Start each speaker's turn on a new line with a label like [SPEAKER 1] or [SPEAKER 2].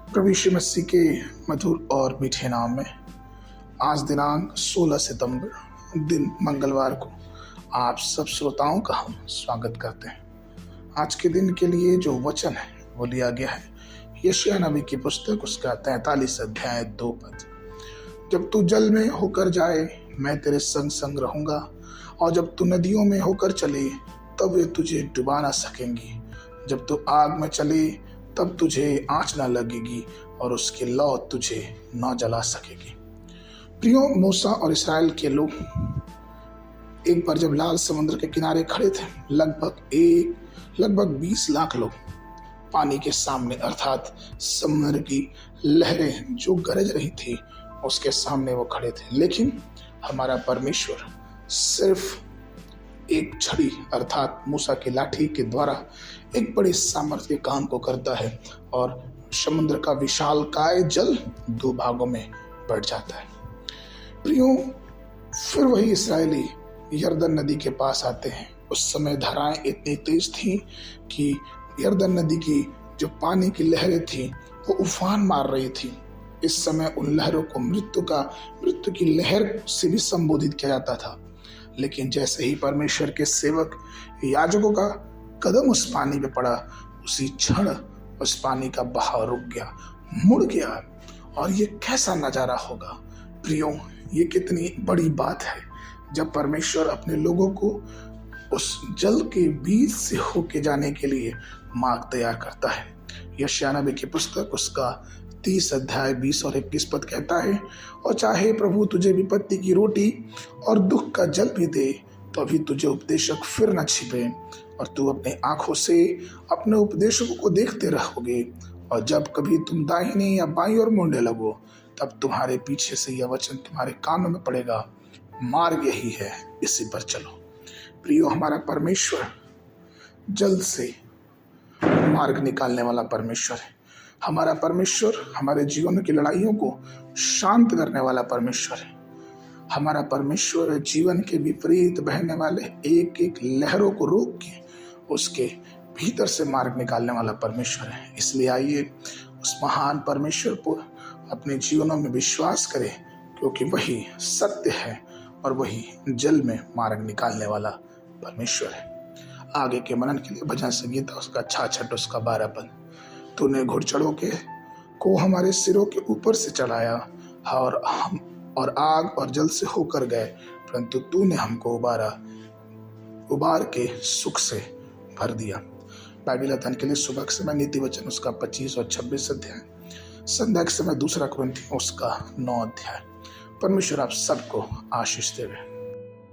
[SPEAKER 1] प्रभु यीशु मसीह के मधुर और मीठे नाम में आज दिनांक 16 सितंबर दिन मंगलवार को आप सब श्रोताओं का हम स्वागत करते हैं। आज के दिन के लिए जो वचन है वो लिया गया है यशायाह नबी की पुस्तक उसका 43 अध्याय 2 पद। जब तू जल में होकर जाए मैं तेरे संग संग रहूंगा, और जब तू नदियों में होकर चले तब वे तुझे डुबा ना सकेंगी। जब तू आग में चले तब तुझे आँच न लगेगी और उसकी लौ तुझे न जला सकेगी। प्रियो, मूसा और इस्राएल के लोग एक बार जब लाल समुद्र के किनारे खड़े थे, लगभग 20 लाख लोग पानी के सामने अर्थात समुद्र की लहरें जो गरज रही थी उसके सामने वो खड़े थे। लेकिन हमारा परमेश्वर सिर्फ एक छड़ी अर्थात मूसा की लाठी के द्वारा एक बड़े सामर्थ्य के काम को करता है और समुद्र का विशालकाय जल 2 भागों में बढ़ जाता है। प्रियो, फिर वही इस्राएली यरदन नदी के पास आते हैं। उस समय धाराएं इतनी तेज थी कि यरदन नदी की जो पानी की लहरें थी वो उफान मार रही थी। इस समय उन लहरों को मृत्यु की लहर से भी संबोधित किया जाता था। लेकिन जैसे ही परमेश्वर के सेवक याजकों का कदम उस पानी पे पड़ा, उसी क्षण उस पानी का बहाव रुक गया, मुड़ गया। और ये कैसा नजारा होगा प्रियो, ये कितनी बड़ी बात है जब परमेश्वर अपने लोगों को उस जल के बीच से होके जाने के लिए मार्ग तैयार करता है। यशायाह नबी की पुस्तक उसका 30 अध्याय 20 और 21 पद कहता है, और चाहे प्रभु तुझे विपत्ति की रोटी और दुख का जल भी दे तो अभी तुझे उपदेशक फिर न छिपे, और तू अपने आंखों से अपने उपदेशकों को देखते रहोगे। और जब कभी तुम दाहिनी या बाईं ओर मुड़ने लगो तब तुम्हारे पीछे से यह वचन तुम्हारे कानों में पड़ेगा, मार्ग यही है, इसी पर चलो। प्रियो, हमारा परमेश्वर जल से मार्ग निकालने वाला परमेश्वर है। हमारा परमेश्वर हमारे जीवन की लड़ाइयों को शांत करने वाला परमेश्वर है। हमारा परमेश्वर जीवन के विपरीत बहने वाले एक एक लहरों को रोक के उसके भीतर से मार्ग निकालने वाला परमेश्वर है। इसलिए आइए उस महान परमेश्वर पर अपने जीवनों में विश्वास करें, क्योंकि वही सत्य है और वही जल में मार्ग निकालने वाला परमेश्वर है। आगे के मनन के लिए भजन संगीत उसका 66 उसका 12 पद। तूने घुड़चढ़ों को हमारे सिरों के ऊपर से चढ़ाया, और हम और आग और जल से होकर गए, परंतु तूने हमको उबार के सुख से भर दिया। बाइबल अध्ययन के लिए सुबह के समय नीति वचन उसका 25 और 26 अध्याय, संध्या के समय 2 कुरिन्थियों उसका 9 अध्याय। परमेश्वर आप सबको आशीष देवे।